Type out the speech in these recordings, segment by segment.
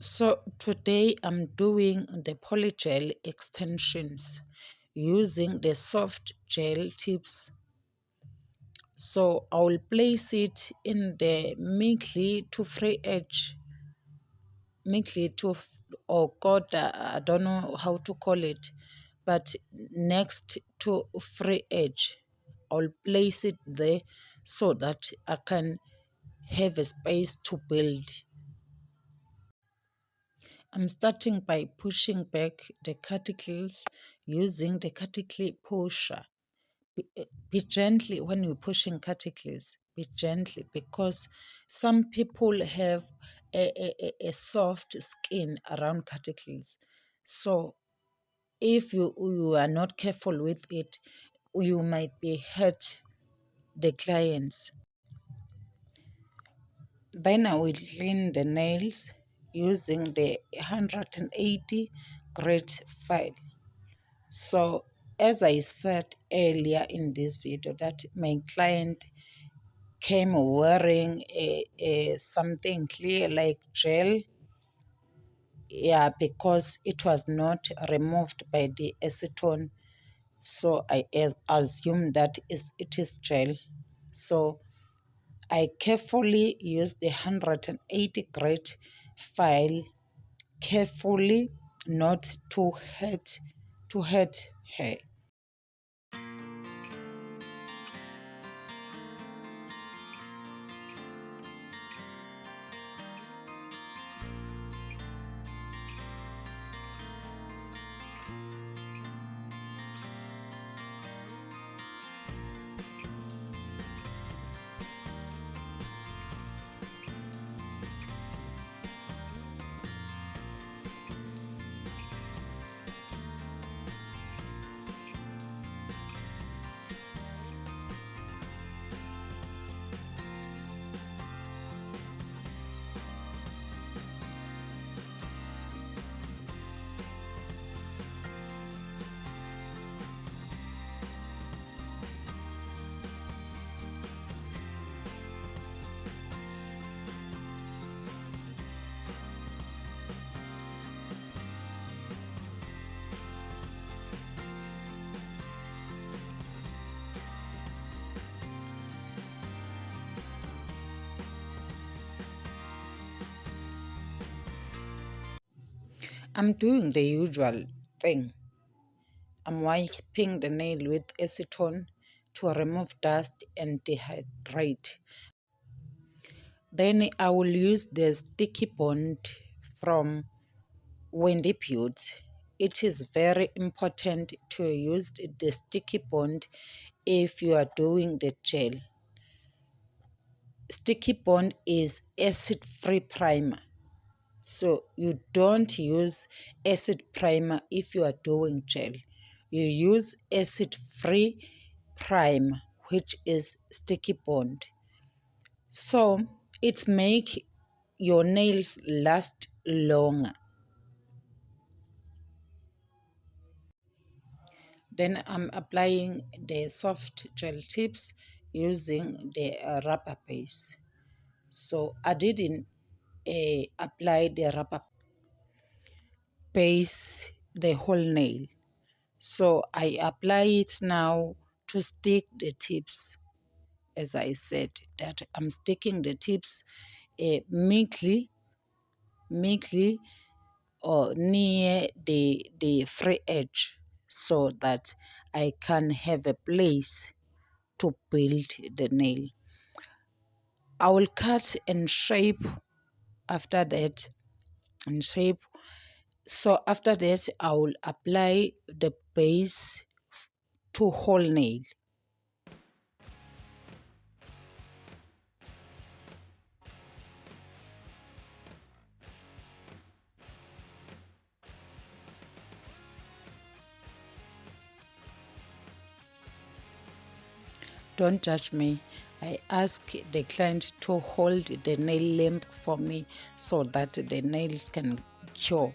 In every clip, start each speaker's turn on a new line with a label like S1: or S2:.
S1: So today I'm doing the polygel extensions using the soft gel tips. So I will place it in the mingly to free edge, mingly to or quarter, I don't know how to call it, but next to free edge. I'll place it there so that I can have a space to build. I'm starting by pushing back the cuticles using the cuticle pusher. Be gentle when you're pushing cuticles. Be gentle because some people have a soft skin around cuticles. So if you are not careful with it, you might be hurt the clients. Then I will clean the nails using the 180 grit file. So as I said earlier in this video that my client came wearing something clear like gel, yeah, because it was not removed by the acetone, so I assume that it is gel. So I carefully use the 180 grit file, carefully, not to hurt her. I'm doing the usual thing. I'm wiping the nail with acetone to remove dust and dehydrate. Then I will use the sticky bond from Wendy Beauty. It is very important to use the sticky bond if you are doing the gel. Sticky bond is acid-free primer. So you don't use acid primer if you are doing gel. You use acid-free primer, which is sticky bond. So it make your nails last longer. Then I'm applying the soft gel tips using the rubber base. So I didn't apply the rubber base the whole nail. So I apply it now to stick the tips. As I said, that I'm sticking the tips meekly or near the free edge so that I can have a place to build the nail. I will cut and shape after that and shape. So after that I will apply the base to whole nail. Don't judge me. I ask the client to hold the nail lamp for me so that the nails can cure.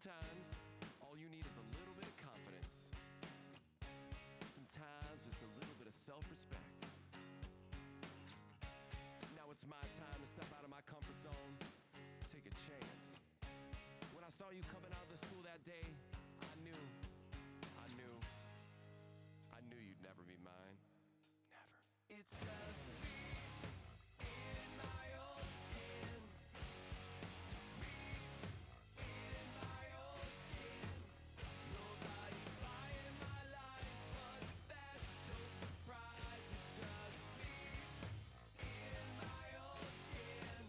S2: Sometimes all you need is a little bit of confidence. Sometimes just a little bit of self-respect. Now it's my time to step out of my comfort zone, take a chance. When I saw you coming out of the school that day, I knew you'd never be mine. Never. It's just me in my own skin. Me in my own skin. Nobody's buying my lies, but that's no surprise. It's just me in my own skin.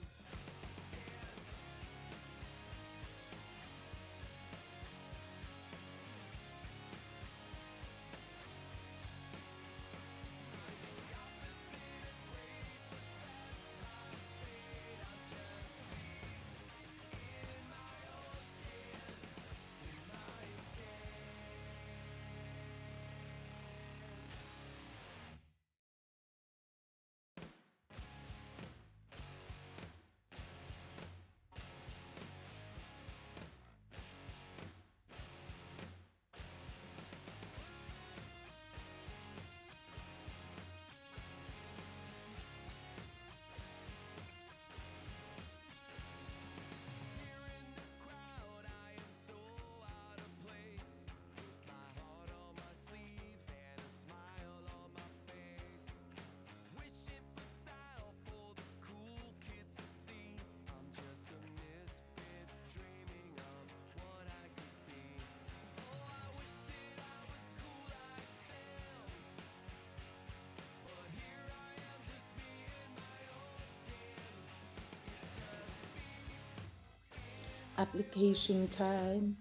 S1: Application time.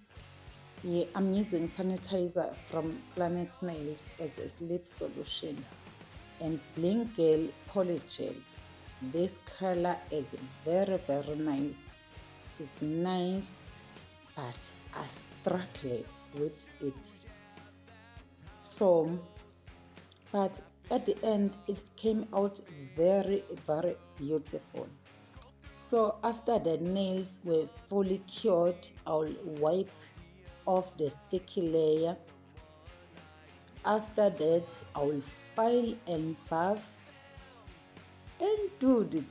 S1: Yeah, I'm using sanitizer from Planet Snails as a sleep solution and Blink Gel Polygel. This color is very nice. It's nice, but I struggle with it. So, but at the end, it came out very beautiful. So after the nails were fully cured, I'll wipe off the sticky layer. After that, I will file and buff and do the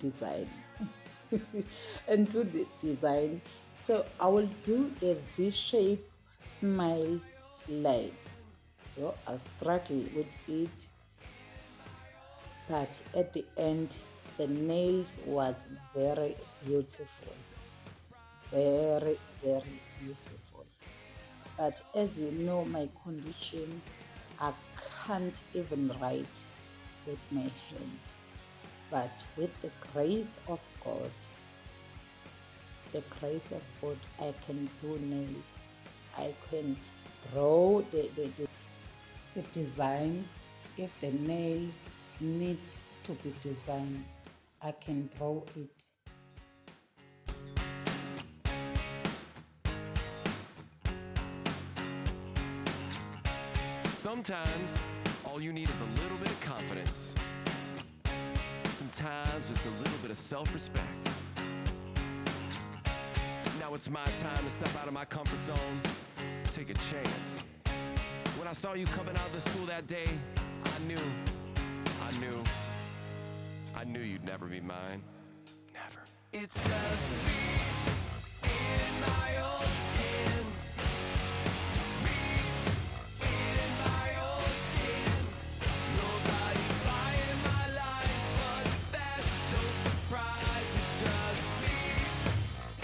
S1: design. So I will do a V-shape smile line. So I'll struggle with it, but at the end, the nails was very beautiful. Very beautiful. But as you know, my condition, I can't even write with my hand. But with the grace of God, I can do nails. I can draw the design. If the nails needs to be designed, I can draw it.
S2: Sometimes all you need is a little bit of confidence. Sometimes just a little bit of self-respect. Now it's my time to step out of my comfort zone, take a chance. When I saw you coming out of the school that day, I knew you'd never be mine. Never. It's just me in my own skin. Me in my own skin. Nobody's buying my lies, but that's no surprise. It's just me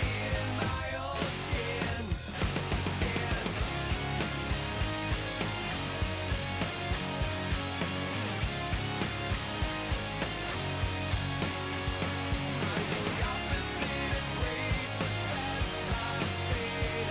S2: in my own skin. I'm the opposite of great, but that's my fate.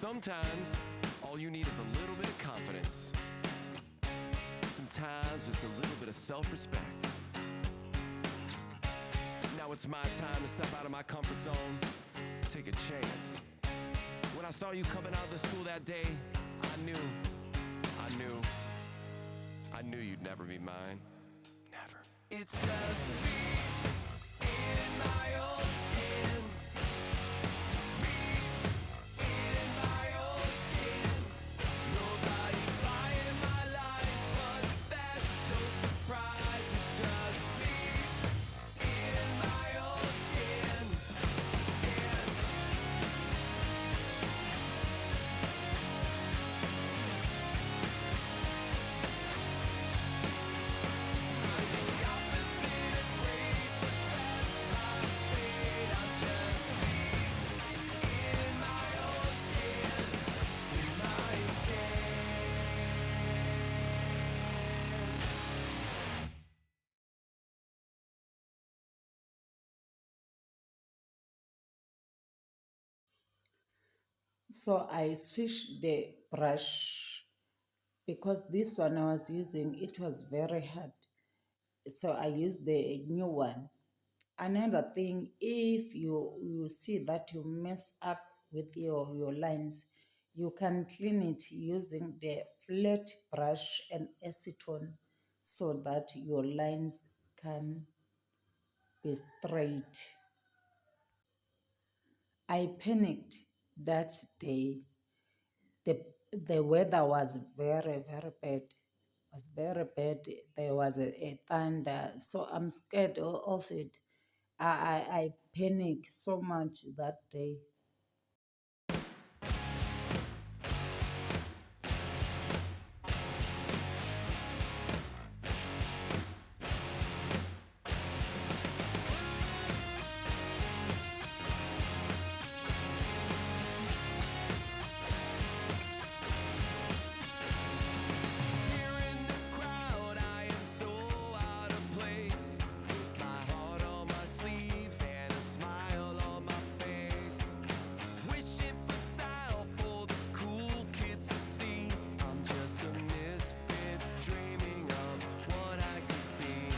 S2: Sometimes all you need is a little bit of confidence. Sometimes just a little bit of self-respect. Now it's my time to step out of my comfort zone, take a chance. When I saw you coming out of the school that day, I knew you'd never be mine. Never. It's just me in my own skin. Me in my own skin. Nobody's buying my lies, but that's no surprise. It's just me in my own skin. Skin.
S1: So I switched the brush because this one I was using, it was very hard. So I used the new one. Another thing, if you see that you mess up with your lines, you can clean it using the flat brush and acetone so that your lines can be straight. I panicked that day. The weather was very bad. Was very bad. There was a thunder, so I'm scared of it. I panicked so much that day.
S2: Here in the crowd, I am so out of place. My heart on my sleeve and a smile on my face. Wishing for style for the cool kids to see. I'm just a misfit dreaming of what I could be.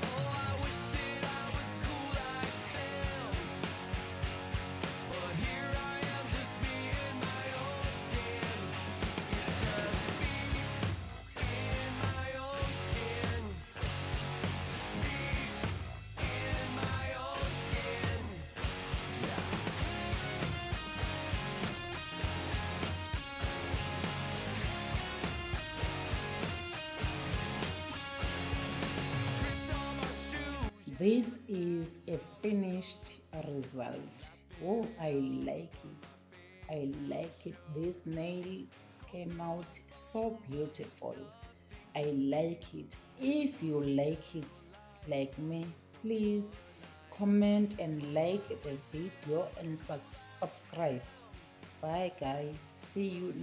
S2: Oh, I wish that I was cool like them. But here I am, just me in my own skin. It's just me in my own skin. Me in my own skin. Tripped on my shoes.
S1: This is a finished result. Oh, I like it. I like it. These nails came out so beautiful. I like it. If you like it like me, please comment and like the video and subscribe. Bye, guys. See you